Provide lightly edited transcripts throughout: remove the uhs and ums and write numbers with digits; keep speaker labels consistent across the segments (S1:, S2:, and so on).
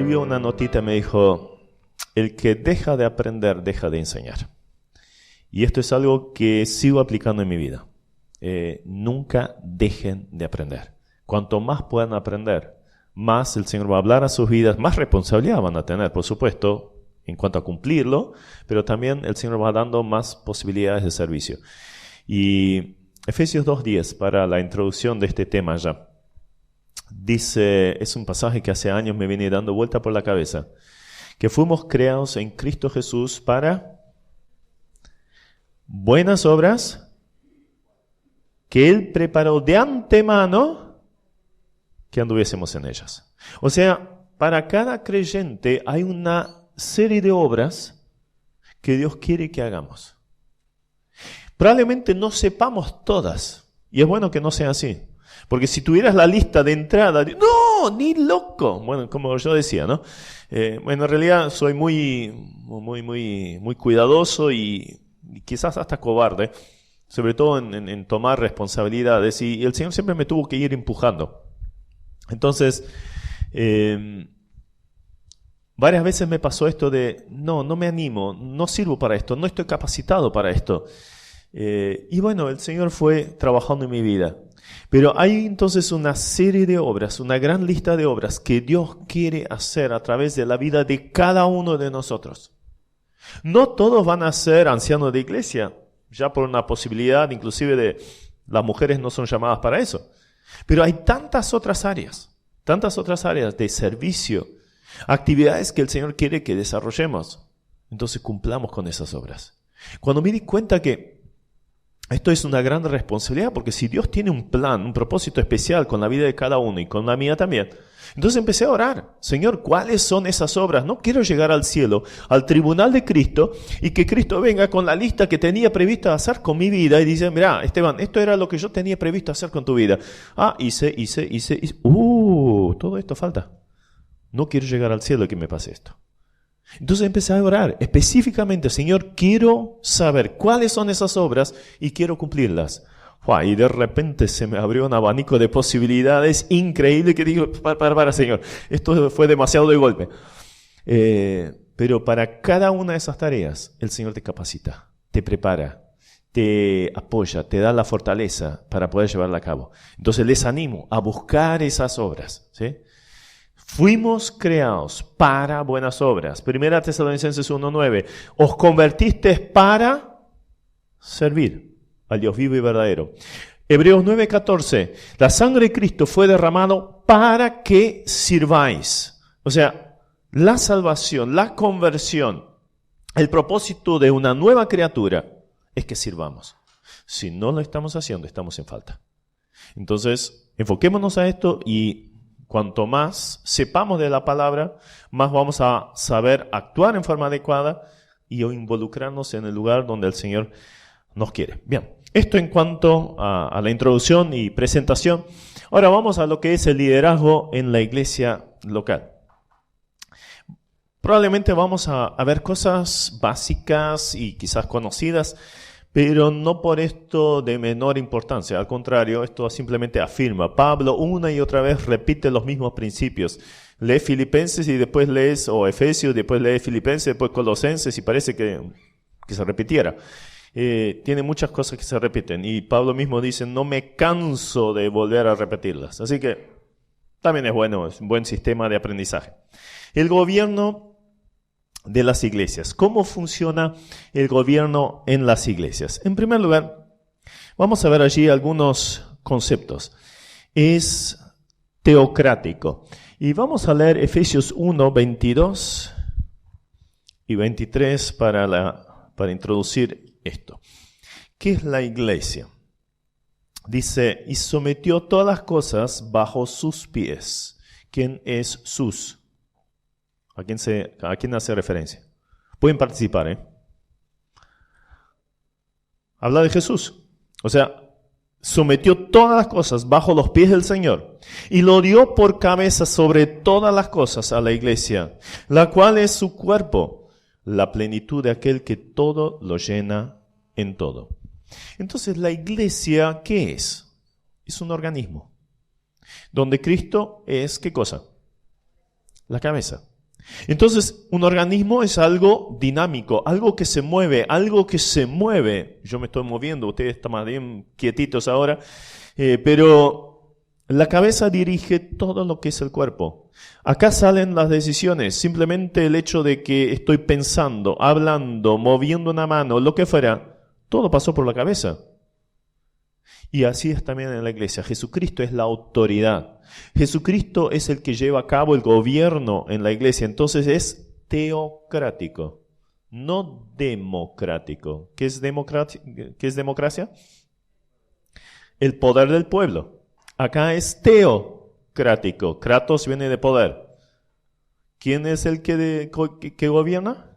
S1: escribió una notita y me dijo, el que deja de aprender, deja de enseñar. Y esto es algo que sigo aplicando en mi vida. Nunca dejen de aprender. Cuanto más puedan aprender, más el Señor va a hablar a sus vidas, más responsabilidad van a tener, por supuesto, en cuanto a cumplirlo, pero también el Señor va dando más posibilidades de servicio. Y Efesios 2:10, para la introducción de este tema ya, dice, es un pasaje que hace años me viene dando vuelta por la cabeza, que fuimos creados en Cristo Jesús para buenas obras que Él preparó de antemano que anduviésemos en ellas. O sea, para cada creyente hay una serie de obras que Dios quiere que hagamos. Probablemente no sepamos todas, y es bueno que no sea así. Porque si tuvieras la lista de entrada, ¡no! ¡Ni loco! Bueno, como yo decía, ¿no? Bueno, en realidad soy muy cuidadoso y quizás hasta cobarde, sobre todo en tomar responsabilidades, y el Señor siempre me tuvo que ir empujando. Entonces, varias veces me pasó esto de, no me animo, no sirvo para esto, no estoy capacitado para esto. Y bueno, el Señor fue trabajando en mi vida. Pero hay entonces una serie de obras, una gran lista de obras que Dios quiere hacer a través de la vida de cada uno de nosotros. No todos van a ser ancianos de iglesia, ya por una posibilidad inclusive de las mujeres no son llamadas para eso. Pero hay tantas otras áreas de servicio, actividades que el Señor quiere que desarrollemos. Entonces cumplamos con esas obras. Cuando me di cuenta que esto es una gran responsabilidad, porque si Dios tiene un plan, un propósito especial con la vida de cada uno y con la mía también, entonces empecé a orar. Señor, ¿cuáles son esas obras? No quiero llegar al cielo, al tribunal de Cristo, y que Cristo venga con la lista que tenía previsto hacer con mi vida y dice, mira, Esteban, esto era lo que yo tenía previsto hacer con tu vida. Hice. Todo esto falta. No quiero llegar al cielo y que me pase esto. Entonces empecé a orar específicamente, Señor, quiero saber cuáles son esas obras y quiero cumplirlas. Y de repente se me abrió un abanico de posibilidades increíble que digo, para, Señor, esto fue demasiado de golpe. Pero para cada una de esas tareas, el Señor te capacita, te prepara, te apoya, te da la fortaleza para poder llevarla a cabo. Entonces les animo a buscar esas obras, ¿sí? Fuimos creados para buenas obras. 1 Tesalonicenses 1:9. Os convertisteis para servir al Dios vivo y verdadero. Hebreos 9:14. La sangre de Cristo fue derramado para que sirváis. O sea, la salvación, la conversión, el propósito de una nueva criatura es que sirvamos. Si no lo estamos haciendo, estamos en falta. Entonces, enfoquémonos a esto y cuanto más sepamos de la palabra, más vamos a saber actuar en forma adecuada y involucrarnos en el lugar donde el Señor nos quiere. Bien, esto en cuanto a la introducción y presentación. Ahora vamos a lo que es el liderazgo en la iglesia local. Probablemente vamos a ver cosas básicas y quizás conocidas, pero no por esto de menor importancia. Al contrario, esto simplemente afirma. Pablo una y otra vez repite los mismos principios. Lee Filipenses y después lees, o Efesios, después lee Filipenses, después Colosenses y parece que se repitiera. Tiene muchas cosas que se repiten y Pablo mismo dice, no me canso de volver a repetirlas. Así que también es bueno, es un buen sistema de aprendizaje. El gobierno de las iglesias. ¿Cómo funciona el gobierno en las iglesias? En primer lugar, vamos a ver allí algunos conceptos. Es teocrático. Y vamos a leer Efesios 1, 22 y 23 para introducir esto. ¿Qué es la iglesia? Dice, y sometió todas las cosas bajo sus pies. ¿Quién es sus? ¿A quién hace referencia? Pueden participar, Habla de Jesús. O sea, sometió todas las cosas bajo los pies del Señor y lo dio por cabeza sobre todas las cosas a la iglesia, la cual es su cuerpo, la plenitud de aquel que todo lo llena en todo. Entonces, la iglesia, ¿qué es? Es un organismo donde Cristo es, ¿qué cosa? La cabeza. Entonces, un organismo es algo dinámico, algo que se mueve, algo que se mueve. Yo me estoy moviendo, ustedes están más bien quietitos ahora, pero la cabeza dirige todo lo que es el cuerpo. Acá salen las decisiones, simplemente el hecho de que estoy pensando, hablando, moviendo una mano, lo que fuera, todo pasó por la cabeza. Y así es también en la iglesia. Jesucristo es la autoridad. Jesucristo es el que lleva a cabo el gobierno en la iglesia. Entonces es teocrático, no democrático. ¿Qué es democracia? El poder del pueblo. Acá es teocrático. Kratos viene de poder. ¿Quién es el que gobierna?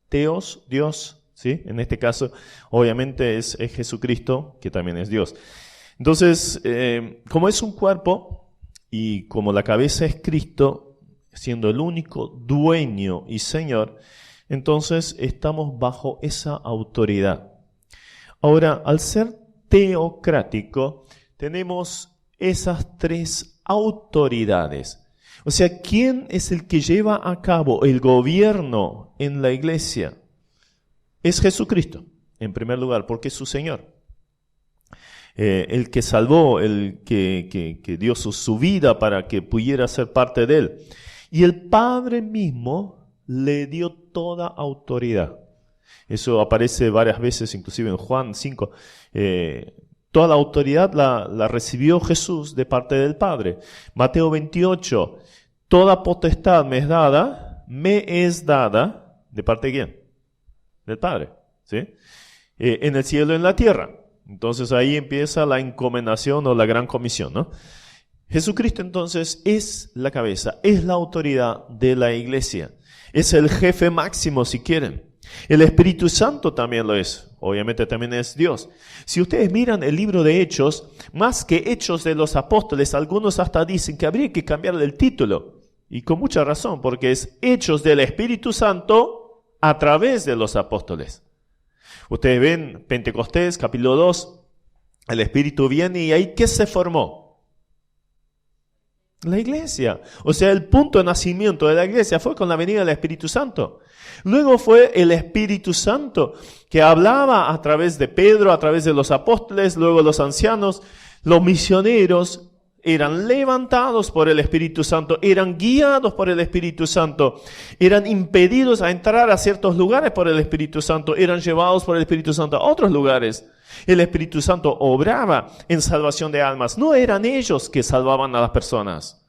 S1: Teos, Dios. ¿Sí? En este caso, obviamente, es Jesucristo, que también es Dios. Entonces, como es un cuerpo y como la cabeza es Cristo, siendo el único dueño y Señor, entonces estamos bajo esa autoridad. Ahora, al ser teocrático, tenemos esas tres autoridades. O sea, ¿quién es el que lleva a cabo el gobierno en la iglesia? Es Jesucristo, en primer lugar, porque es su Señor. El que salvó, el que dio su vida para que pudiera ser parte de él. Y el Padre mismo le dio toda autoridad. Eso aparece varias veces, inclusive en Juan 5. Toda la autoridad la recibió Jesús de parte del Padre. Mateo 28. Toda potestad me es dada, ¿de parte de quién? Del Padre, ¿sí? En el cielo y en la tierra. Entonces ahí empieza la encomendación o la gran comisión, ¿no? Jesucristo entonces es la cabeza, es la autoridad de la iglesia. Es el jefe máximo, si quieren. El Espíritu Santo también lo es. Obviamente también es Dios. Si ustedes miran el libro de Hechos, más que Hechos de los Apóstoles, algunos hasta dicen que habría que cambiarle el título. Y con mucha razón, porque es Hechos del Espíritu Santo a través de los apóstoles. Ustedes ven Pentecostés, capítulo 2, el Espíritu viene y ahí ¿qué se formó? La iglesia. O sea, el punto de nacimiento de la iglesia fue con la venida del Espíritu Santo. Luego fue el Espíritu Santo que hablaba a través de Pedro, a través de los apóstoles, luego los ancianos, los misioneros. Eran levantados por el Espíritu Santo, eran guiados por el Espíritu Santo, eran impedidos a entrar a ciertos lugares por el Espíritu Santo, eran llevados por el Espíritu Santo a otros lugares. El Espíritu Santo obraba en salvación de almas. No eran ellos que salvaban a las personas.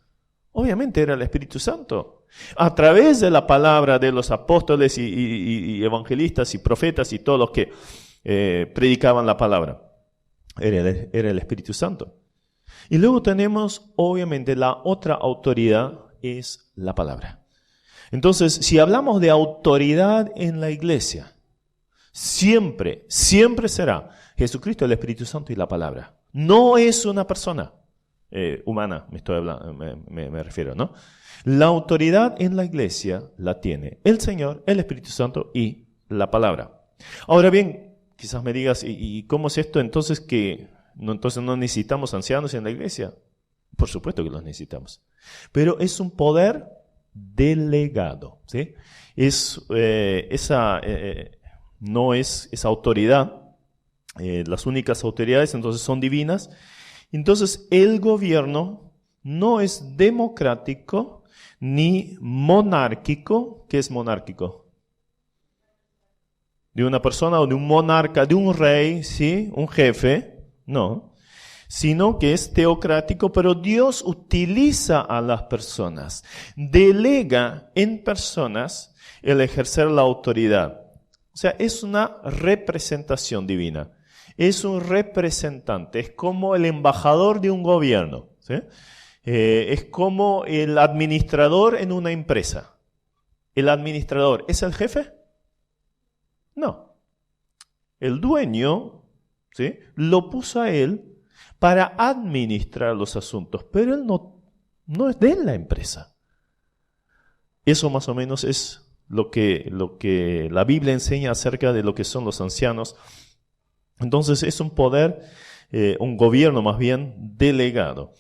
S1: Obviamente era el Espíritu Santo. A través de la palabra de los apóstoles y evangelistas y profetas y todos los que predicaban la palabra. Era el Espíritu Santo. Y luego tenemos, obviamente, la otra autoridad es la palabra. Entonces, si hablamos de autoridad en la iglesia, siempre será Jesucristo, el Espíritu Santo y la palabra. No es una persona humana, me refiero, ¿no? La autoridad en la iglesia la tiene el Señor, el Espíritu Santo y la palabra. Ahora bien, quizás me digas, ¿y cómo es esto entonces que... Entonces no necesitamos ancianos en la iglesia? Por supuesto que los necesitamos. Pero es un poder delegado, ¿sí? No es esa autoridad. Las únicas autoridades entonces son divinas. Entonces el gobierno no es democrático ni monárquico. ¿Qué es monárquico? De una persona o de un monarca, de un rey, ¿sí? Un jefe. No, sino que es teocrático, pero Dios utiliza a las personas, delega en personas el ejercer la autoridad. O sea, es una representación divina, es un representante, es como el embajador de un gobierno, ¿sí? Es como el administrador en una empresa. ¿El administrador es el jefe? No. El dueño... ¿sí? Lo puso a él para administrar los asuntos, pero él no es de la empresa. Eso más o menos es lo que la Biblia enseña acerca de lo que son los ancianos. Entonces es un poder, un gobierno más bien delegado.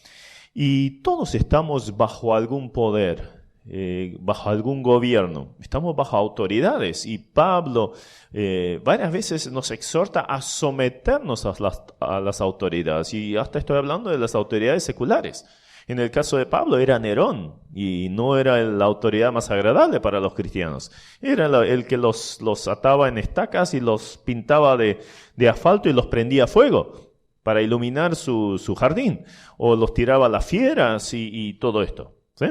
S1: Y todos estamos bajo algún poder bajo algún gobierno. Estamos bajo autoridades y Pablo varias veces nos exhorta a someternos a las autoridades, y hasta estoy hablando de las autoridades seculares. En el caso de Pablo era Nerón, y no era la autoridad más agradable para los cristianos. Era el que los ataba en estacas y los pintaba de asfalto y los prendía a fuego para iluminar su jardín, o los tiraba a las fieras y todo esto, ¿sí?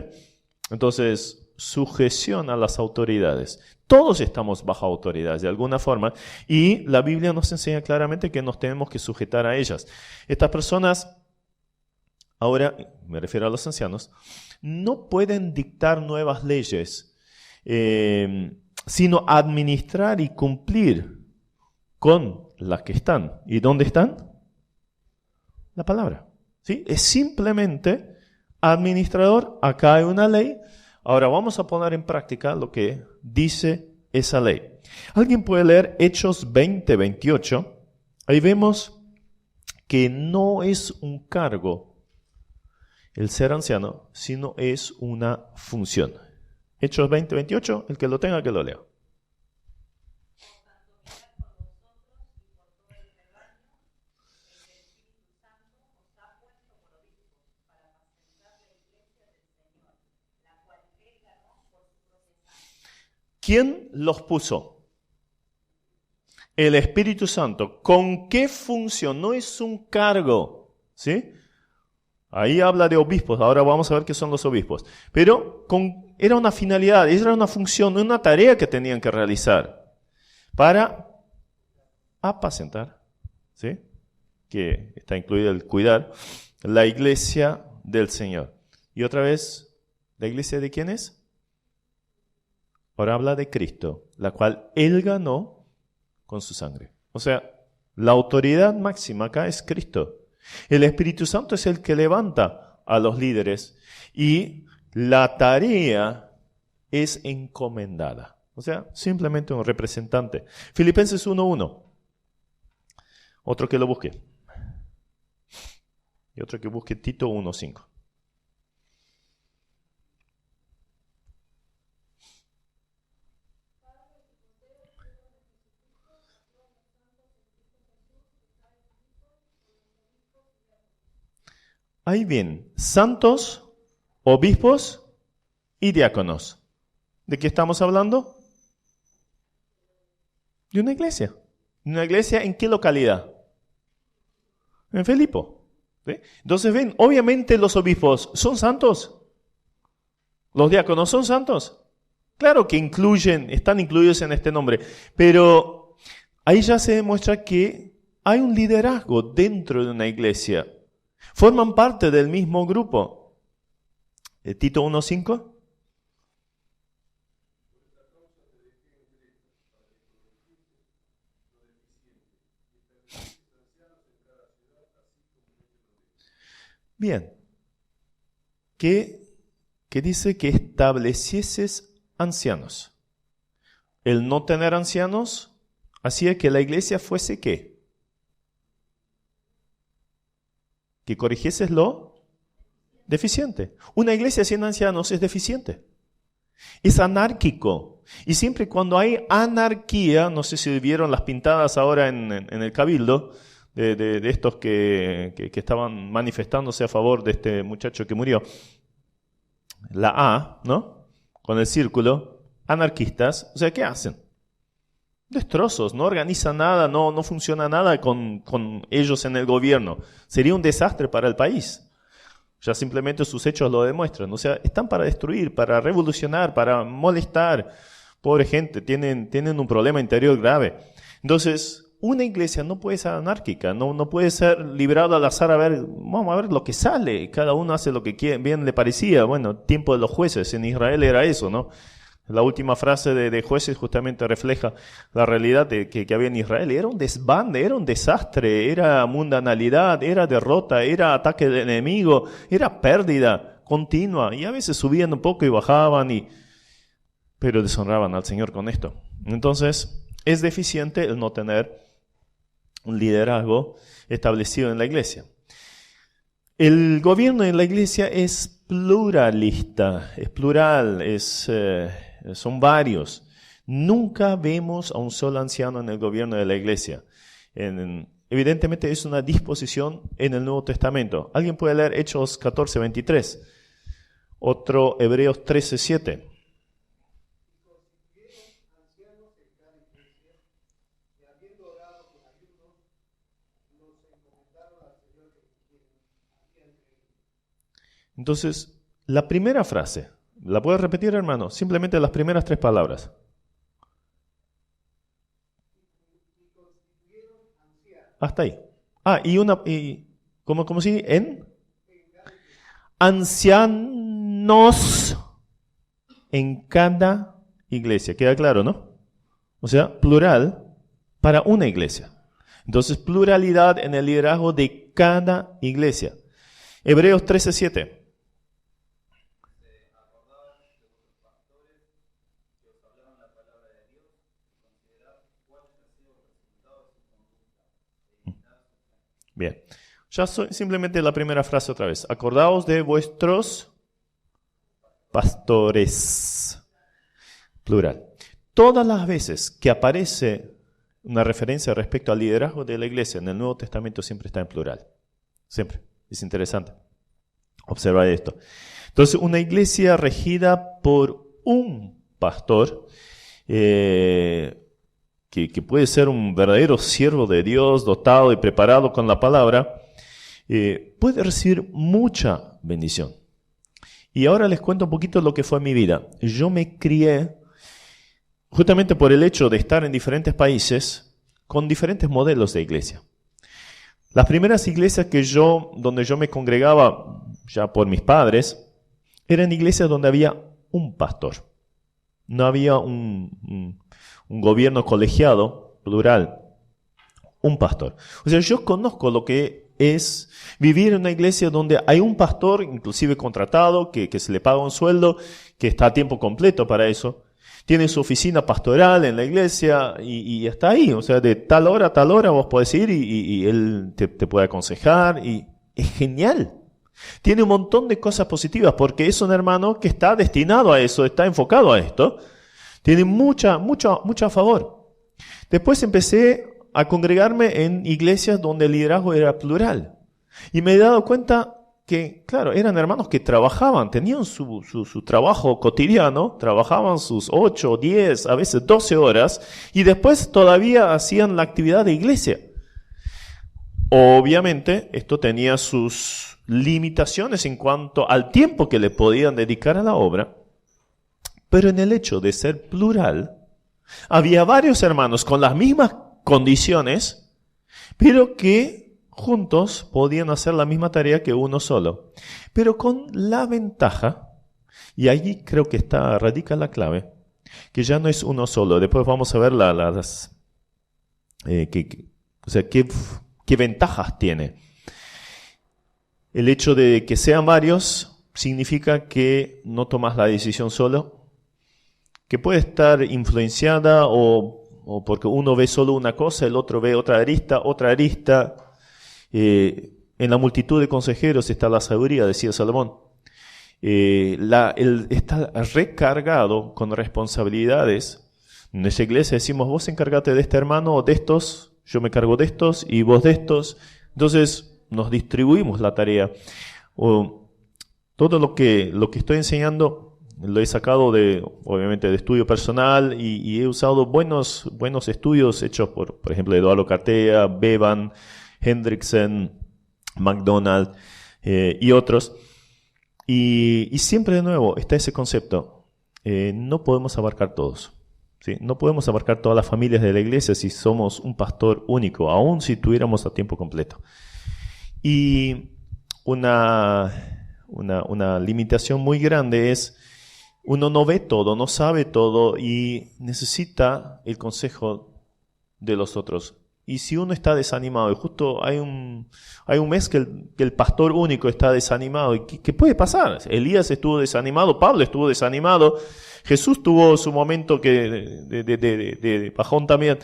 S1: Entonces, sujeción a las autoridades. Todos estamos bajo autoridades de alguna forma, y la Biblia nos enseña claramente que nos tenemos que sujetar a ellas. Estas personas, ahora me refiero a los ancianos, no pueden dictar nuevas leyes, sino administrar y cumplir con las que están. ¿Y dónde están? La palabra, ¿sí? Es simplemente administrador. Acá hay una ley. Ahora vamos a poner en práctica lo que dice esa ley. ¿Alguien puede leer Hechos 20:28? Ahí vemos que no es un cargo el ser anciano, sino es una función. Hechos 20:28, el que lo tenga que lo lea. ¿Quién los puso? El Espíritu Santo. ¿Con qué función? No es un cargo, ¿sí? Ahí habla de obispos. Ahora vamos a ver qué son los obispos. Pero era una finalidad, era una función, una tarea que tenían que realizar para apacentar, ¿sí? Que está incluido el cuidar, la iglesia del Señor. Y otra vez, ¿la iglesia de quién es? Ahora habla de Cristo, la cual Él ganó con su sangre. O sea, la autoridad máxima acá es Cristo. El Espíritu Santo es el que levanta a los líderes y la tarea es encomendada. O sea, simplemente un representante. Filipenses 1:1. Otro que lo busque. Y otro que busque Tito 1:5. Ahí bien, santos, obispos y diáconos. ¿De qué estamos hablando? De una iglesia. ¿Una iglesia en qué localidad? En Filipo. ¿Sí? Entonces ven, obviamente los obispos son santos. ¿Los diáconos son santos? Claro que están incluidos en este nombre, pero ahí ya se demuestra que hay un liderazgo dentro de una iglesia. Forman parte del mismo grupo. Tito 1:5. Bien. Que dice que establecieses ancianos. El no tener ancianos hacía que la iglesia fuese ¿qué? Que corrigieses lo deficiente. Una iglesia sin ancianos es deficiente. Es anárquico. Y siempre cuando hay anarquía, no sé si vieron las pintadas ahora en el Cabildo, de estos que estaban manifestándose a favor de este muchacho que murió. La A, ¿no? Con el círculo. Anarquistas. O sea, ¿qué hacen? Destrozos, no organizan nada, no funciona nada con ellos en el gobierno. Sería un desastre para el país. Ya simplemente sus hechos lo demuestran. O sea, están para destruir, para revolucionar, para molestar. Pobre gente, tienen un problema interior grave. Entonces, una iglesia no puede ser anárquica, no puede ser librada al azar vamos a ver lo que sale. Cada uno hace lo que bien le parecía. Bueno, tiempo de los jueces, en Israel era eso, ¿no? La última frase de Jueces justamente refleja la realidad que había en Israel. Era un desbande, era un desastre, era mundanalidad, era derrota, era ataque del enemigo, era pérdida continua. Y a veces subían un poco y bajaban, pero deshonraban al Señor con esto. Entonces, es deficiente el no tener un liderazgo establecido en la iglesia. El gobierno en la iglesia es pluralista, es plural, son varios. Nunca vemos a un solo anciano en el gobierno de la iglesia. Evidentemente es una disposición en el Nuevo Testamento. ¿Alguien puede leer Hechos 14:23? Otro Hebreos 13:7. Entonces, la primera frase, ¿la puedes repetir, hermano? Simplemente las primeras 3 palabras. Hasta ahí. ¿Cómo sigue? En ancianos en cada iglesia. Queda claro, ¿no? O sea, plural para una iglesia. Entonces, pluralidad en el liderazgo de cada iglesia. Hebreos 13:7. Bien, ya simplemente la primera frase otra vez. Acordaos de vuestros pastores. Plural. Todas las veces que aparece una referencia respecto al liderazgo de la iglesia en el Nuevo Testamento siempre está en plural. Siempre. Es interesante observar esto. Entonces, una iglesia regida por un pastor, que puede ser un verdadero siervo de Dios, dotado y preparado con la palabra, puede recibir mucha bendición. Y ahora les cuento un poquito lo que fue mi vida. Yo me crié, justamente por el hecho de estar en diferentes países, con diferentes modelos de iglesia. Las primeras iglesias donde yo me congregaba, ya por mis padres, eran iglesias donde había un pastor. No había un gobierno colegiado, plural, un pastor. O sea, yo conozco lo que es vivir en una iglesia donde hay un pastor, inclusive contratado, que se le paga un sueldo, que está a tiempo completo para eso. Tiene su oficina pastoral en la iglesia y está ahí. O sea, de tal hora a tal hora vos podés ir y él te puede aconsejar. Y es genial. Tiene un montón de cosas positivas porque es un hermano que está destinado a eso, está enfocado a esto. Tiene mucho a favor. Después empecé a congregarme en iglesias donde el liderazgo era plural. Y me he dado cuenta que, claro, eran hermanos que trabajaban, tenían su trabajo cotidiano, trabajaban sus 8, 10, a veces 12 horas, y después todavía hacían la actividad de iglesia. Obviamente, esto tenía sus limitaciones en cuanto al tiempo que le podían dedicar a la obra, pero en el hecho de ser plural, había varios hermanos con las mismas condiciones, pero que juntos podían hacer la misma tarea que uno solo. Pero con la ventaja, y allí creo que radica la clave, que ya no es uno solo. Después vamos a ver qué ventajas tiene. El hecho de que sean varios significa que no tomas la decisión solo, que puede estar influenciada o porque uno ve solo una cosa, el otro ve otra arista. En la multitud de consejeros está la sabiduría, decía Salomón. Está recargado con responsabilidades. En nuestra iglesia decimos, vos encárgate de este hermano o de estos, yo me cargo de estos y vos de estos. Entonces nos distribuimos la tarea. Todo lo que estoy enseñando lo he sacado obviamente de estudio personal y he usado buenos estudios hechos por ejemplo, Eduardo Cartea, Bevan, Hendrickson, McDonald y otros. Y siempre de nuevo está ese concepto. No podemos abarcar todos. ¿Sí? No podemos abarcar todas las familias de la iglesia si somos un pastor único, aun si tuviéramos a tiempo completo. Y una limitación muy grande es uno no ve todo, no sabe todo y necesita el consejo de los otros. Y si uno está desanimado, y justo hay un mes que el pastor único está desanimado, ¿y qué puede pasar? Elías estuvo desanimado, Pablo estuvo desanimado, Jesús tuvo su momento de bajón también.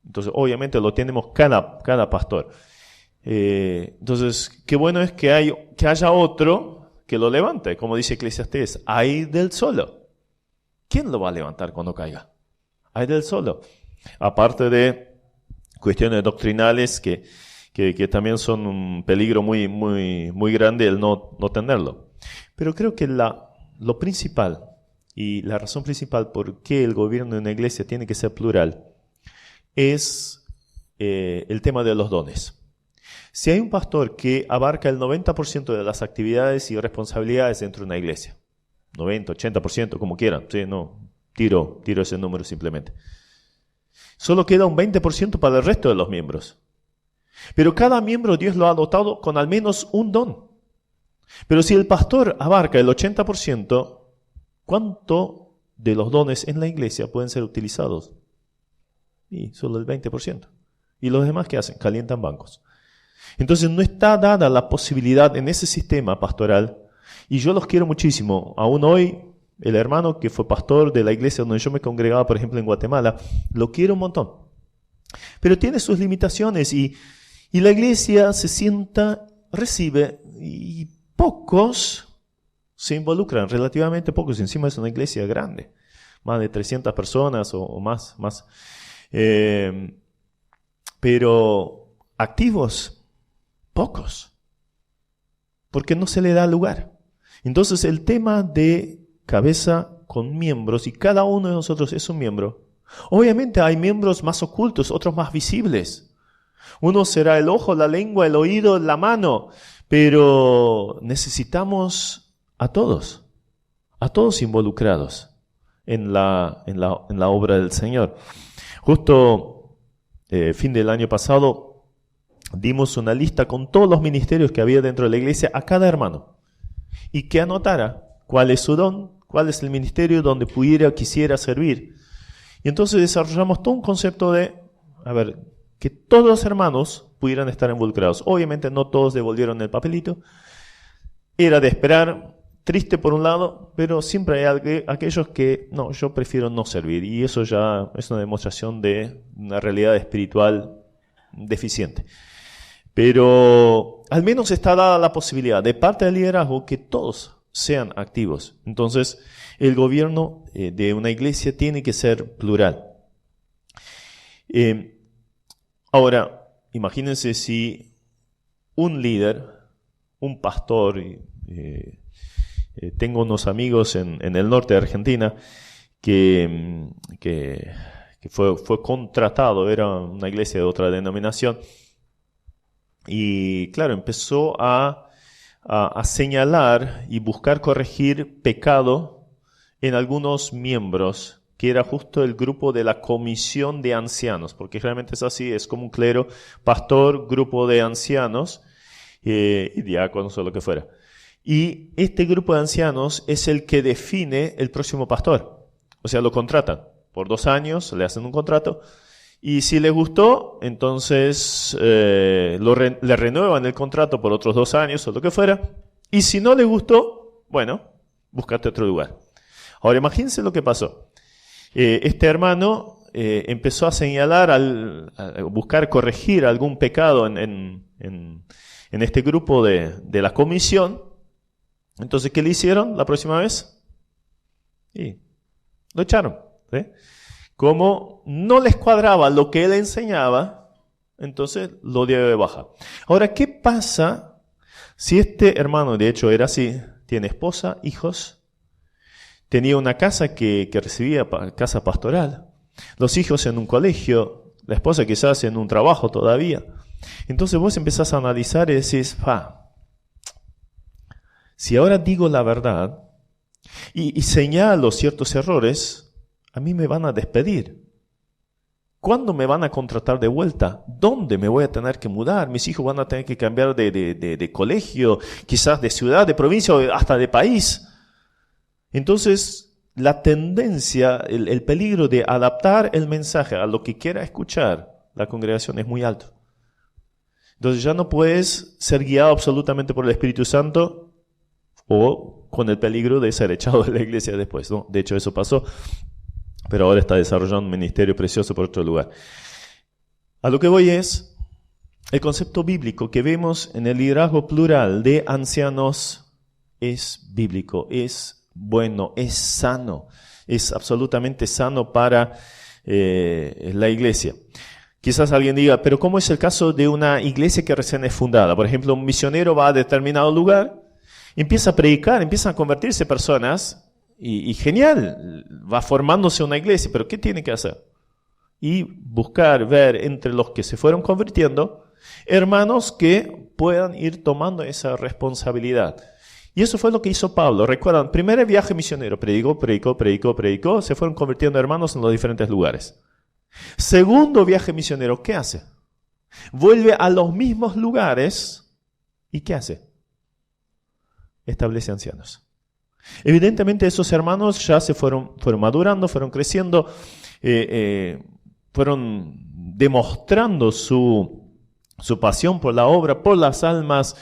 S1: Entonces, obviamente lo tenemos cada pastor. Entonces, qué bueno es que haya otro que lo levante, como dice Eclesiastés, ay del solo. ¿Quién lo va a levantar cuando caiga? Ay del solo. Aparte de cuestiones doctrinales que también son un peligro muy, muy, muy grande el no tenerlo. Pero creo que lo principal y la razón principal por qué el gobierno de una iglesia tiene que ser plural es el tema de los dones. Si hay un pastor que abarca el 90% de las actividades y responsabilidades dentro de una iglesia, 90, 80%, como quieran, ¿sí? No, tiro ese número simplemente. Solo queda un 20% para el resto de los miembros. Pero cada miembro Dios lo ha dotado con al menos un don. Pero si el pastor abarca el 80%, ¿cuánto de los dones en la iglesia pueden ser utilizados? Y solo el 20%. ¿Y los demás qué hacen? Calientan bancos. Entonces no está dada la posibilidad en ese sistema pastoral, y yo los quiero muchísimo. Aún hoy, el hermano que fue pastor de la iglesia donde yo me congregaba, por ejemplo en Guatemala, lo quiero un montón. Pero tiene sus limitaciones y la iglesia se sienta, recibe, y pocos se involucran, relativamente pocos. Encima es una iglesia grande, más de 300 personas o más. Pero activos, pocos, porque no se le da lugar. Entonces el tema de cabeza con miembros, y cada uno de nosotros es un miembro. Obviamente hay miembros más ocultos, otros más visibles. Uno será el ojo, la lengua, el oído, la mano, pero necesitamos a todos involucrados en la obra del Señor. Justo fin del año pasado dimos una lista con todos los ministerios que había dentro de la iglesia a cada hermano y que anotara cuál es su don, cuál es el ministerio donde pudiera o quisiera servir. Y entonces desarrollamos todo un concepto de, que todos los hermanos pudieran estar involucrados. Obviamente no todos devolvieron el papelito. Era de esperar, triste por un lado, pero siempre hay aquellos que, no, yo prefiero no servir. Y eso ya es una demostración de una realidad espiritual deficiente. Pero al menos está dada la posibilidad de parte del liderazgo que todos sean activos. Entonces, el gobierno de una iglesia tiene que ser plural. Ahora, imagínense si un líder, un pastor, tengo unos amigos en el norte de Argentina que fue contratado, era una iglesia de otra denominación, y claro, empezó a señalar y buscar corregir pecado en algunos miembros, que era justo el grupo de la comisión de ancianos, porque realmente es así, es como un clero, pastor, grupo de ancianos, y diáconos o lo que fuera. Y este grupo de ancianos es el que define el próximo pastor. O sea, lo contratan por 2 años, le hacen un contrato, y si les gustó, entonces le renuevan el contrato por otros 2 años o lo que fuera. Y si no les gustó, bueno, búscate otro lugar. Ahora imagínense lo que pasó. Este hermano empezó a señalar, a buscar corregir algún pecado en este grupo de la comisión. Entonces, ¿qué le hicieron la próxima vez? Sí, lo echaron, ¿sí? Como no les cuadraba lo que él enseñaba, entonces lo dio de baja. Ahora, ¿qué pasa si este hermano, de hecho era así, tiene esposa, hijos, tenía una casa que recibía casa pastoral, los hijos en un colegio, la esposa quizás en un trabajo todavía? Entonces vos empezás a analizar y decís, si ahora digo la verdad y señalo ciertos errores, a mí me van a despedir. ¿Cuándo me van a contratar de vuelta? ¿Dónde me voy a tener que mudar? Mis hijos van a tener que cambiar de colegio, quizás de ciudad, de provincia o hasta de país. Entonces, la tendencia, el peligro de adaptar el mensaje a lo que quiera escuchar la congregación es muy alto. Entonces ya no puedes ser guiado absolutamente por el Espíritu Santo o con el peligro de ser echado de la iglesia después, ¿no? De hecho, eso pasó. Pero ahora está desarrollando un ministerio precioso por otro lugar. A lo que voy es, el concepto bíblico que vemos en el liderazgo plural de ancianos es bíblico, es bueno, es sano, es absolutamente sano para la iglesia. Quizás alguien diga, pero ¿cómo es el caso de una iglesia que recién es fundada? Por ejemplo, un misionero va a determinado lugar, empieza a predicar, empiezan a convertirse personas y genial, va formándose una iglesia, pero ¿qué tiene que hacer? Y buscar, ver entre los que se fueron convirtiendo, hermanos que puedan ir tomando esa responsabilidad. Y eso fue lo que hizo Pablo. Recuerdan, primer viaje misionero, predicó, se fueron convirtiendo hermanos en los diferentes lugares. Segundo viaje misionero, ¿qué hace? Vuelve a los mismos lugares y ¿qué hace? Establece ancianos. Evidentemente esos hermanos ya se fueron madurando, fueron creciendo, fueron demostrando su pasión por la obra, por las almas,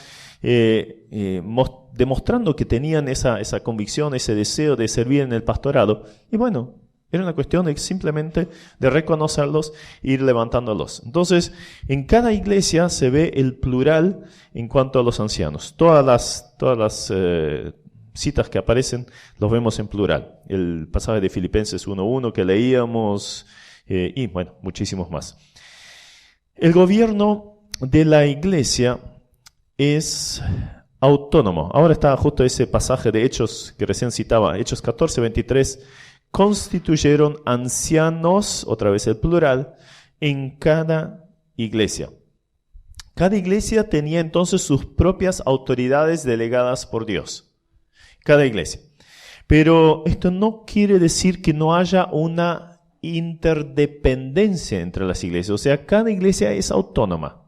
S1: demostrando que tenían esa convicción, ese deseo de servir en el pastorado. Y bueno, era una cuestión de simplemente de reconocerlos e ir levantándolos. Entonces, en cada iglesia se ve el plural en cuanto a los ancianos. Todas las citas que aparecen los vemos en plural. El pasaje de Filipenses 1:1 que leíamos y bueno, muchísimos más. El gobierno de la iglesia es autónomo. Ahora está justo ese pasaje de Hechos que recién citaba, Hechos 14:23. Constituyeron ancianos, otra vez el plural, en cada iglesia. Cada iglesia tenía entonces sus propias autoridades delegadas por Dios. Cada iglesia. Pero esto no quiere decir que no haya una interdependencia entre las iglesias. O sea, cada iglesia es autónoma.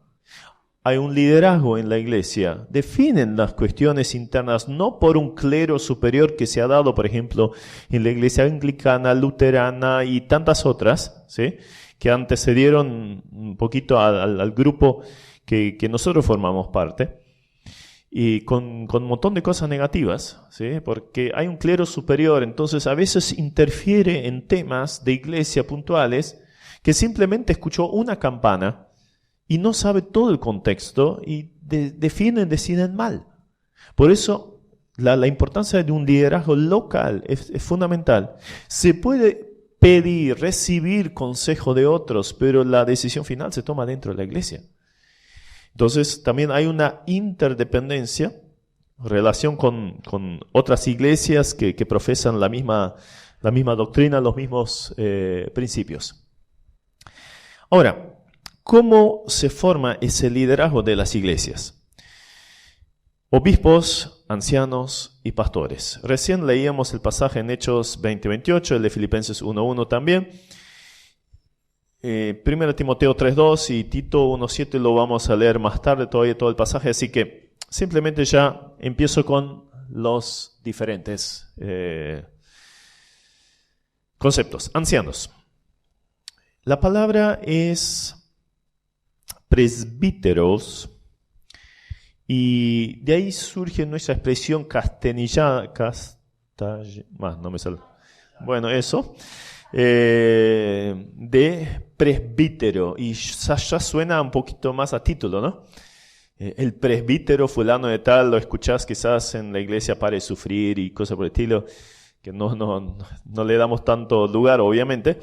S1: Hay un liderazgo en la iglesia, definen las cuestiones internas no por un clero superior que se ha dado, por ejemplo, en la iglesia anglicana, luterana y tantas otras, ¿sí?, que antecedieron un poquito al grupo que nosotros formamos parte, y con un montón de cosas negativas, ¿sí?, porque hay un clero superior, entonces a veces interfiere en temas de iglesia puntuales que simplemente escuchó una campana y no sabe todo el contexto y deciden mal. Por eso la importancia de un liderazgo local es fundamental. Se puede pedir, recibir consejo de otros, pero la decisión final se toma dentro de la iglesia. Entonces también hay una interdependencia, relación con otras iglesias que profesan la misma doctrina, los mismos principios. Ahora, ¿cómo se forma ese liderazgo de las iglesias? Obispos, ancianos y pastores. Recién leíamos el pasaje en Hechos 20:28, el de Filipenses 1:1 también. 1 Timoteo 3:2 y Tito 1:7 lo vamos a leer más tarde todavía todo el pasaje, así que simplemente ya empiezo con los diferentes conceptos. Ancianos. La palabra es presbíteros, y de ahí surge nuestra expresión de presbítero, y ya suena un poquito más a título, ¿no? El presbítero fulano de tal, lo escuchás quizás en la iglesia Para de Sufrir y cosas por el estilo, que no le damos tanto lugar, obviamente,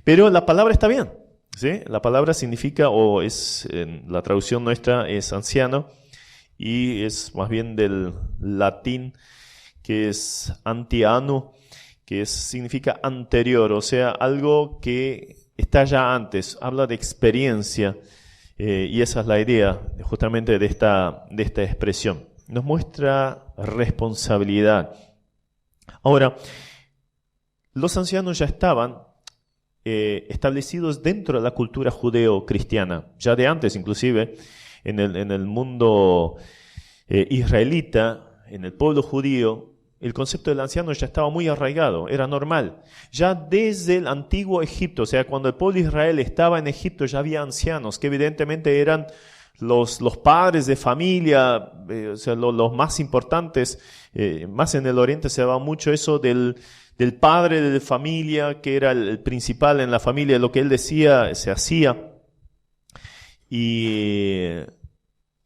S1: pero la palabra está bien. ¿Sí? La palabra significa, o es en la traducción nuestra, es anciano, y es más bien del latín, que es antianu, que significa anterior, o sea, algo que está ya antes, habla de experiencia, y esa es la idea justamente de esta expresión. Nos muestra responsabilidad. Ahora, los ancianos ya estaban establecidos dentro de la cultura judeo-cristiana, ya de antes inclusive, en el mundo israelita, en el pueblo judío, el concepto del anciano ya estaba muy arraigado, era normal. Ya desde el antiguo Egipto, o sea, cuando el pueblo de Israel estaba en Egipto, ya había ancianos, que evidentemente eran los padres de familia, o sea, los más importantes. Más en el oriente se daba mucho eso del padre de familia, que era el principal en la familia, lo que él decía se hacía. Y,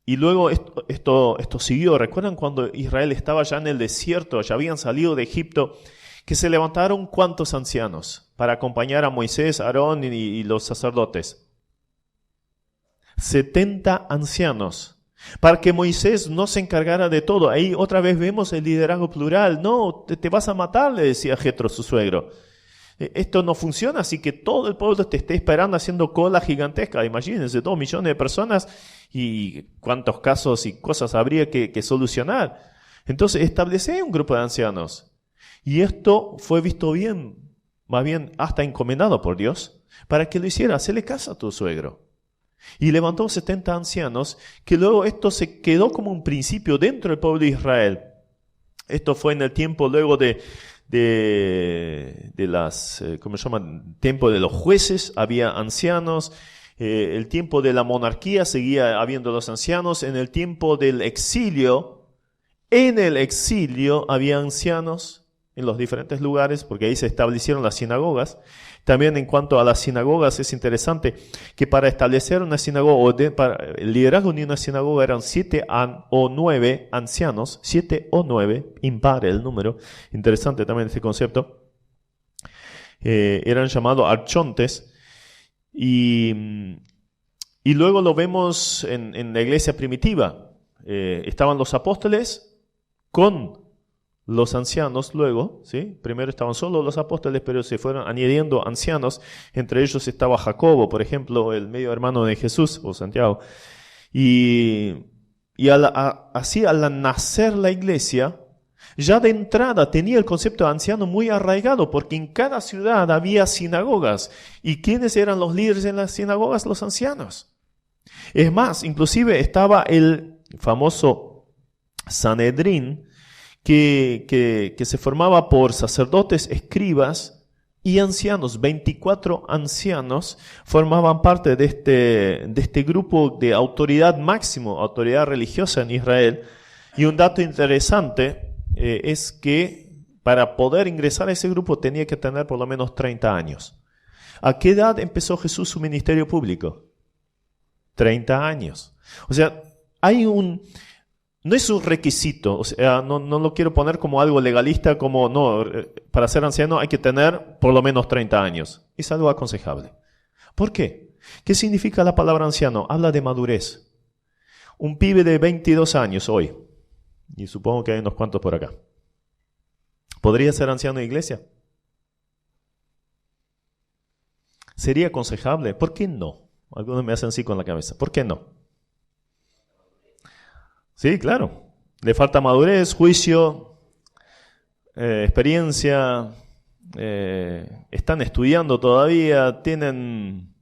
S1: y luego esto siguió. ¿Recuerdan cuando Israel estaba ya en el desierto, ya habían salido de Egipto, que se levantaron cuántos ancianos para acompañar a Moisés, Aarón y los sacerdotes? 70 ancianos. Para que Moisés no se encargara de todo. Ahí otra vez vemos el liderazgo plural. No, te vas a matar, le decía Jetro, su suegro. Esto no funciona, así que todo el pueblo te esté esperando haciendo cola gigantesca. Imagínense, 2 millones de personas y cuántos casos y cosas habría que solucionar. Entonces, establecí un grupo de ancianos. Y esto fue visto bien, más bien hasta encomendado por Dios, para que lo hiciera. Hacele caso a tu suegro. Y levantó 70 ancianos, que luego esto se quedó como un principio dentro del pueblo de Israel. Esto fue en el tiempo luego de las, ¿cómo se llaman? Tiempo de los jueces, había ancianos. El tiempo de la monarquía seguía habiendo los ancianos. En el tiempo del exilio, había ancianos en los diferentes lugares, porque ahí se establecieron las sinagogas. También en cuanto a las sinagogas, es interesante que para establecer una sinagoga, para el liderazgo de una sinagoga eran 7 o 9 ancianos, 7 o 9, impar el número, interesante también este concepto, eran llamados archontes, y luego lo vemos en la iglesia primitiva. Estaban los apóstoles con los ancianos luego, ¿sí? Primero estaban solo los apóstoles, pero se fueron añadiendo ancianos. Entre ellos estaba Jacobo, por ejemplo, el medio hermano de Jesús, o Santiago. Y así al nacer la iglesia, ya de entrada tenía el concepto de anciano muy arraigado, porque en cada ciudad había sinagogas. ¿Y quiénes eran los líderes en las sinagogas? Los ancianos. Es más, inclusive estaba el famoso Sanedrín, que se formaba por sacerdotes, escribas y ancianos. 24 ancianos formaban parte de este grupo de autoridad máximo, autoridad religiosa en Israel. Y un dato interesante es que para poder ingresar a ese grupo tenía que tener por lo menos 30 años. ¿A qué edad empezó Jesús su ministerio público? 30 años. O sea, no es un requisito, o sea, no lo quiero poner como algo legalista, como no, para ser anciano hay que tener por lo menos 30 años. Es algo aconsejable. ¿Por qué? ¿Qué significa la palabra anciano? Habla de madurez. Un pibe de 22 años hoy, y supongo que hay unos cuantos por acá, ¿podría ser anciano de iglesia? ¿Sería aconsejable? ¿Por qué no? Algunos me hacen así con la cabeza. ¿Por qué no? Sí, claro. Le falta madurez, juicio, experiencia. Están estudiando todavía, tienen un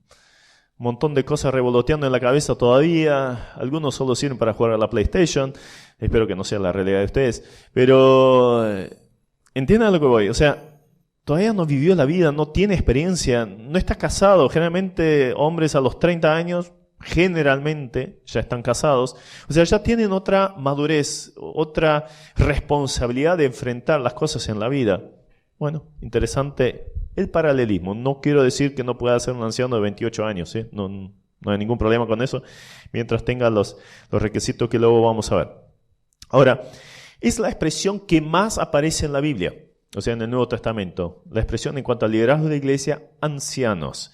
S1: montón de cosas revoloteando en la cabeza todavía. Algunos solo sirven para jugar a la PlayStation. Espero que no sea la realidad de ustedes. Pero entiendan a lo que voy. O sea, todavía no vivió la vida, no tiene experiencia, no está casado. Generalmente hombres a los 30 años... generalmente ya están casados, o sea, ya tienen otra madurez, otra responsabilidad de enfrentar las cosas en la vida. Bueno, interesante el paralelismo. No quiero decir que no pueda ser un anciano de 28 años, ¿sí? No hay ningún problema con eso, mientras tenga los requisitos que luego vamos a ver. Ahora, es la expresión que más aparece en la Biblia, o sea, en el Nuevo Testamento, la expresión en cuanto al liderazgo de la iglesia, ancianos.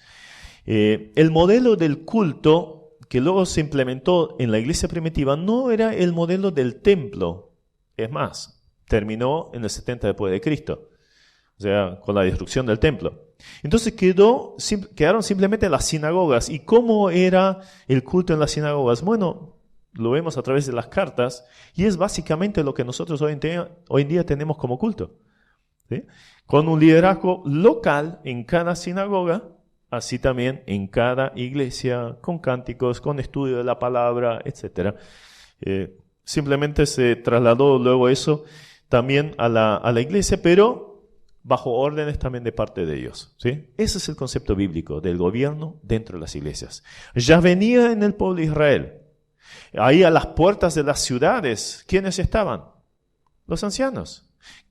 S1: El modelo del culto que luego se implementó en la iglesia primitiva no era el modelo del templo. Es más, terminó en el 70 después de Cristo, o sea, con la destrucción del templo. Entonces quedaron simplemente las sinagogas. ¿Y cómo era el culto en las sinagogas? Bueno, lo vemos a través de las cartas y es básicamente lo que nosotros hoy en día tenemos como culto, ¿sí? Con un liderazgo local en cada sinagoga, así también en cada iglesia, con cánticos, con estudio de la palabra, etc. Simplemente se trasladó luego eso también a la iglesia, pero bajo órdenes también de parte de ellos, ¿sí? Ese es el concepto bíblico del gobierno dentro de las iglesias. Ya venía en el pueblo de Israel. Ahí a las puertas de las ciudades, ¿quiénes estaban? Los ancianos.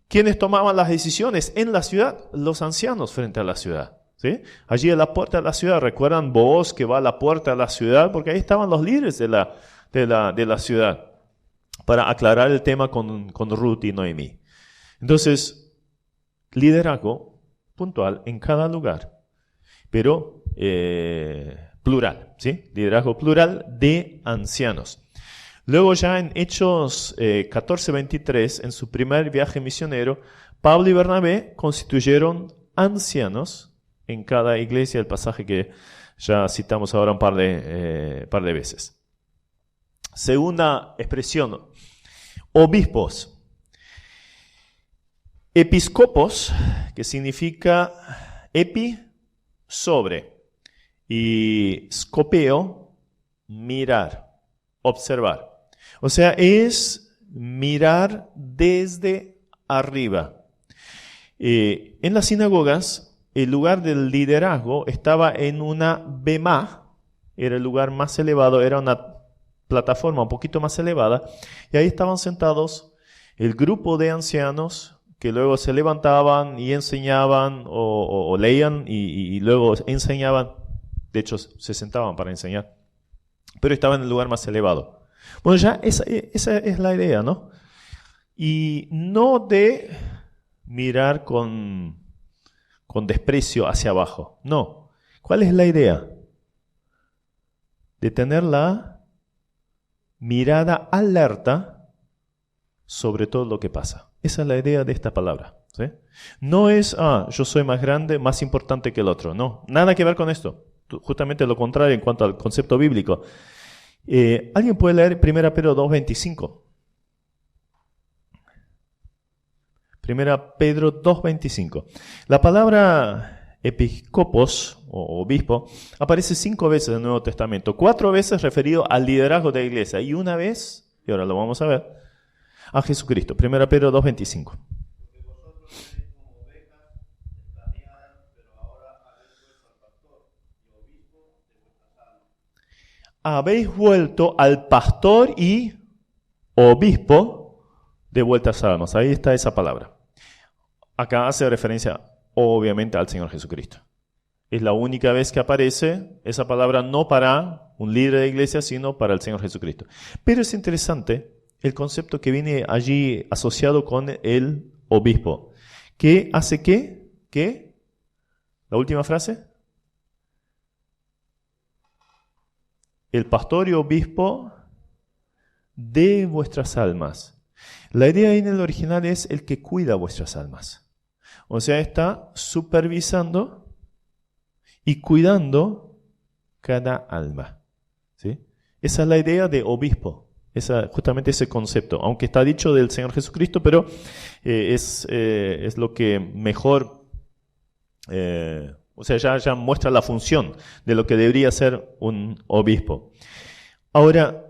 S1: ¿Quiénes tomaban las decisiones en la ciudad? Los ancianos frente a la ciudad. ¿sí? Allí a la puerta de la ciudad, ¿recuerdan Booz que va a la puerta de la ciudad? Porque ahí estaban los líderes de la ciudad para aclarar el tema con Ruth y Noemí. Entonces, liderazgo puntual en cada lugar, pero plural, ¿sí? Liderazgo plural de ancianos. Luego ya en Hechos 14:23, en su primer viaje misionero, Pablo y Bernabé constituyeron ancianos en cada iglesia, el pasaje que ya citamos ahora un par de veces. Segunda expresión, obispos. Episcopos, que significa epi, sobre, y scopeo, mirar, observar. O sea, es mirar desde arriba. En las sinagogas, el lugar del liderazgo estaba en una bemá, era el lugar más elevado, era una plataforma un poquito más elevada, y ahí estaban sentados el grupo de ancianos que luego se levantaban y enseñaban o leían y luego enseñaban. De hecho, se sentaban para enseñar, pero estaban en el lugar más elevado. Bueno, ya esa es la idea, ¿no? Y no de mirar con desprecio hacia abajo, no. ¿Cuál es la idea? De tener la mirada alerta sobre todo lo que pasa. Esa es la idea de esta palabra, ¿sí? No es, yo soy más grande, más importante que el otro. No, nada que ver con esto. Justamente lo contrario en cuanto al concepto bíblico. ¿Alguien puede leer 1 Pedro 2:25? 1 Pedro 2:25. La palabra episcopos o obispo aparece 5 veces en el Nuevo Testamento. 4 veces referido al liderazgo de la iglesia y una vez, y ahora lo vamos a ver, a Jesucristo. 1 Pedro 2:25. Habéis vuelto al pastor y obispo de vueltas almas. Ahí está esa palabra. Acá hace referencia, obviamente, al Señor Jesucristo. Es la única vez que aparece esa palabra no para un líder de iglesia, sino para el Señor Jesucristo. Pero es interesante el concepto que viene allí asociado con el obispo. ¿Qué hace qué? ¿Qué? ¿La última frase? El pastor y obispo de vuestras almas. La idea en el original es el que cuida vuestras almas. O sea, está supervisando y cuidando cada alma. ¿Sí? Esa es la idea de obispo. Justamente ese concepto. Aunque está dicho del Señor Jesucristo, pero es lo que mejor... o sea, ya muestra la función de lo que debería ser un obispo. Ahora,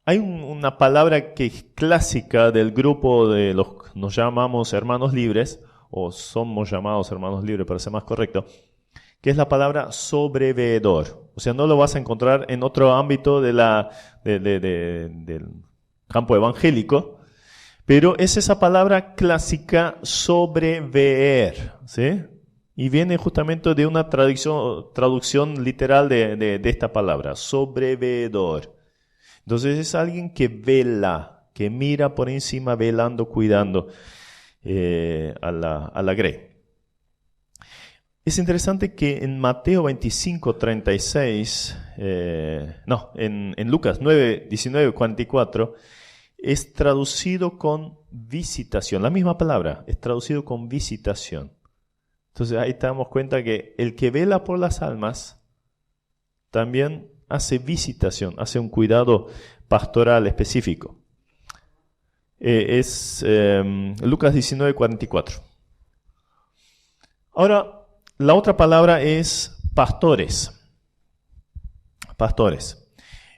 S1: hay una palabra que es clásica del grupo de los que nos llamamos hermanos libres, o somos llamados hermanos libres para ser más correcto, que es la palabra sobreveedor. O sea, no lo vas a encontrar en otro ámbito del campo evangélico, pero es esa palabra clásica sobreveer, ¿sí? Y viene justamente de una traducción literal de esta palabra, sobreveedor. Entonces es alguien que vela, que mira por encima, velando, cuidando a la grey. Es interesante que en Mateo 25:36, en Lucas 9:19-44, es traducido con visitación. La misma palabra, es traducido con visitación. Entonces ahí te damos cuenta que el que vela por las almas también hace visitación, hace un cuidado pastoral específico. Es Lucas 19:44. Ahora, la otra palabra es pastores. Pastores.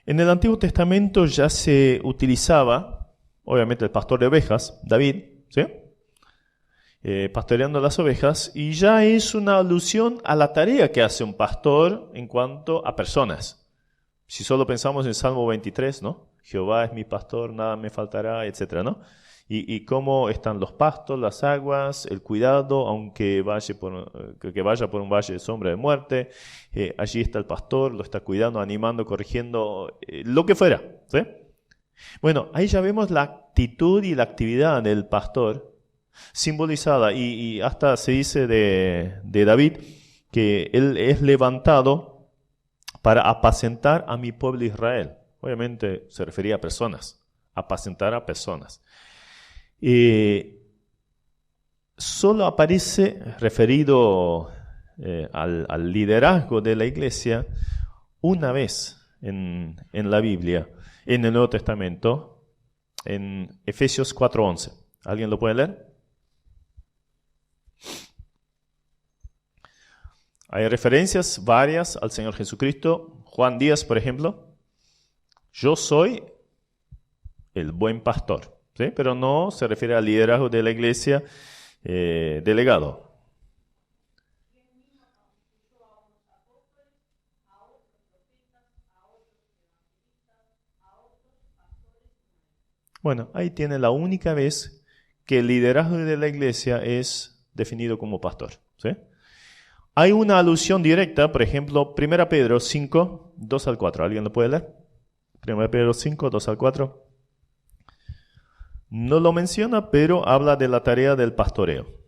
S1: En el Antiguo Testamento ya se utilizaba, obviamente, el pastor de ovejas, David, ¿sí? Pastoreando las ovejas, y ya es una alusión a la tarea que hace un pastor en cuanto a personas. Si solo pensamos en Salmo 23, ¿no? Jehová es mi pastor, nada me faltará, etc., ¿no? y cómo están los pastos, las aguas, el cuidado, aunque que vaya por un valle de sombra de muerte. Allí está el pastor, lo está cuidando, animando, corrigiendo, lo que fuera, ¿sí? Bueno, ahí ya vemos la actitud y la actividad del pastor simbolizada, y hasta se dice de David que él es levantado para apacentar a mi pueblo Israel. Obviamente se refería a personas, apacentar a personas. Solo aparece referido al liderazgo de la iglesia una vez en la Biblia, en el Nuevo Testamento, en Efesios 4:11. ¿Alguien lo puede leer? Hay referencias varias al Señor Jesucristo. Juan Díaz, por ejemplo, yo soy el buen pastor, ¿sí? Pero no se refiere al liderazgo de la iglesia delegado. Bueno, ahí tiene la única vez que el liderazgo de la iglesia es definido como pastor, ¿sí? Hay una alusión directa, por ejemplo, 1 Pedro 5, 2 al 4. ¿Alguien lo puede leer? 1 Pedro 5, 2 al 4. No lo menciona, pero habla de la tarea del pastoreo.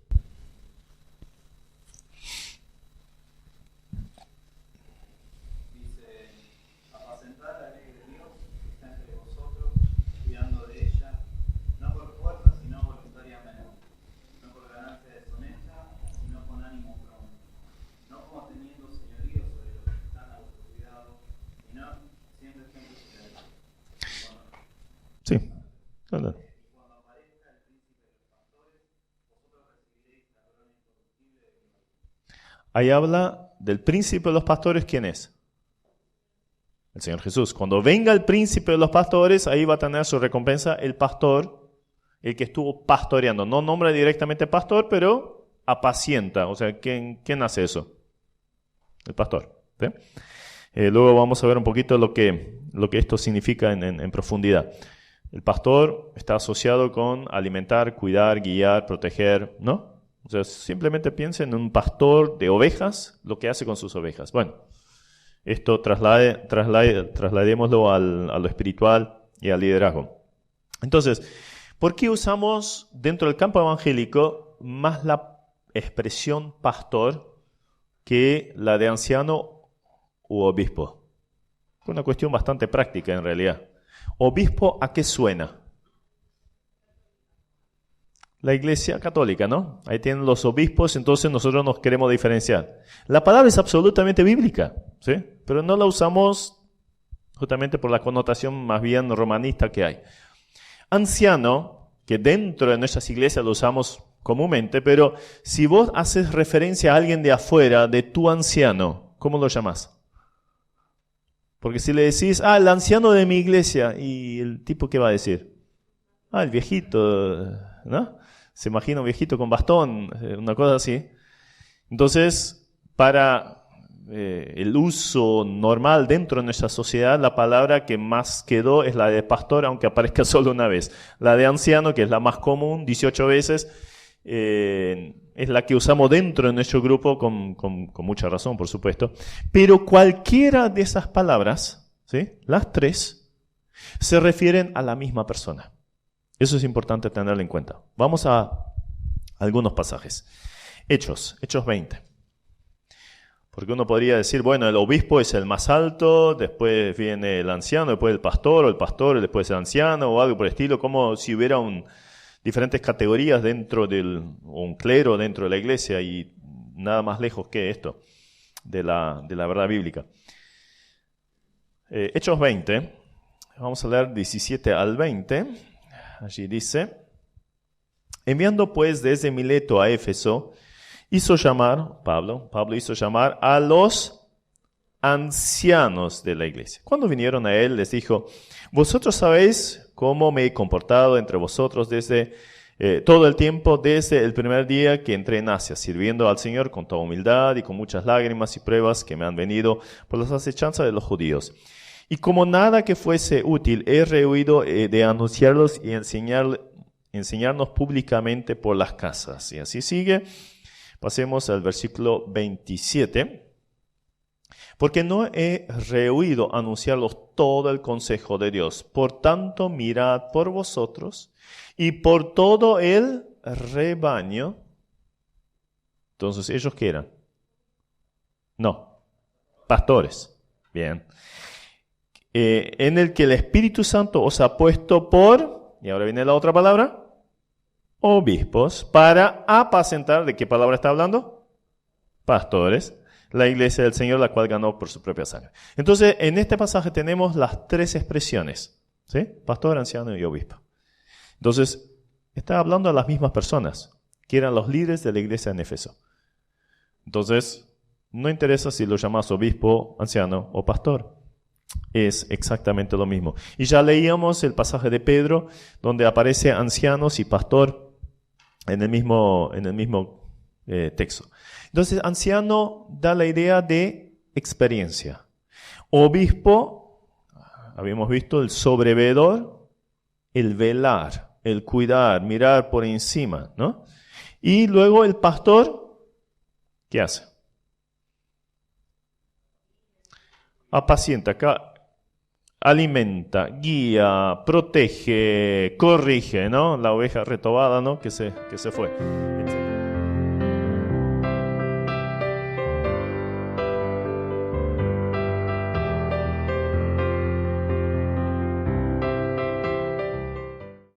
S1: Sí. No. Ahí habla del príncipe de los pastores, ¿quién es? El Señor Jesús. Cuando venga el príncipe de los pastores, ahí va a tener su recompensa el pastor, el que estuvo pastoreando. No nombra directamente pastor, pero apacienta. O sea, ¿quién hace eso? El pastor, ¿sí? Luego vamos a ver un poquito lo que esto significa en profundidad. El pastor está asociado con alimentar, cuidar, guiar, proteger, ¿no? O sea, simplemente piensen en un pastor de ovejas, lo que hace con sus ovejas. Bueno, esto trasladémoslo a lo espiritual y al liderazgo. Entonces, ¿por qué usamos dentro del campo evangélico más la expresión pastor que la de anciano u obispo? Es una cuestión bastante práctica en realidad. ¿Obispo a qué suena? La iglesia católica, ¿no? Ahí tienen los obispos, entonces nosotros nos queremos diferenciar. La palabra es absolutamente bíblica, ¿sí? Pero no la usamos justamente por la connotación más bien romanista que hay. Anciano, que dentro de nuestras iglesias lo usamos comúnmente, pero si vos haces referencia a alguien de afuera, de tu anciano, ¿cómo lo llamás? Porque si le decís, el anciano de mi iglesia, ¿y el tipo qué va a decir? El viejito, ¿no? Se imagina un viejito con bastón, una cosa así. Entonces, para el uso normal dentro de nuestra sociedad, la palabra que más quedó es la de pastor, aunque aparezca solo una vez. La de anciano, que es la más común, 18 veces, es la que usamos dentro de nuestro grupo con mucha razón, por supuesto. Pero cualquiera de esas palabras, ¿sí? Las tres, se refieren a la misma persona. Eso es importante tenerlo en cuenta. Vamos a algunos pasajes. Hechos 20. Porque uno podría decir, bueno, el obispo es el más alto, después viene el anciano, después el pastor, o el pastor, después el anciano, o algo por el estilo, como si hubiera diferentes categorías dentro o un clero dentro de la iglesia, y nada más lejos que esto, de la verdad bíblica. Hechos 20, vamos a leer 17 al 20. Allí dice, enviando pues desde Mileto a Éfeso, Pablo hizo llamar a los ancianos de la iglesia. Cuando vinieron a él, les dijo, vosotros sabéis cómo me he comportado entre vosotros desde todo el tiempo, desde el primer día que entré en Asia, sirviendo al Señor con toda humildad y con muchas lágrimas y pruebas que me han venido por las acechanzas de los judíos. Y como nada que fuese útil, he rehuido de anunciarlos y enseñarnos públicamente por las casas. Y así sigue. Pasemos al versículo 27. Porque no he rehuido anunciarlos todo el consejo de Dios. Por tanto, mirad por vosotros y por todo el rebaño. Entonces, ¿ellos qué eran? No, pastores. Bien. En el que el Espíritu Santo os ha puesto por, y ahora viene la otra palabra, obispos, para apacentar. ¿De qué palabra está hablando? Pastores. La iglesia del Señor, la cual ganó por su propia sangre. Entonces, en este pasaje tenemos las tres expresiones, ¿sí? Pastor, anciano y obispo. Entonces, está hablando a las mismas personas, que eran los líderes de la iglesia en Éfeso. Entonces, no interesa si lo llamas obispo, anciano o pastor. Es exactamente lo mismo. Y ya leíamos el pasaje de Pedro, donde aparece ancianos y pastor en el mismo texto. Entonces, anciano da la idea de experiencia. Obispo, habíamos visto el sobreveedor, el velar, el cuidar, mirar por encima, ¿no? Y luego el pastor, ¿qué hace? Apacienta, alimenta, guía, protege, corrige, ¿no? La oveja retobada, ¿no? Que se fue.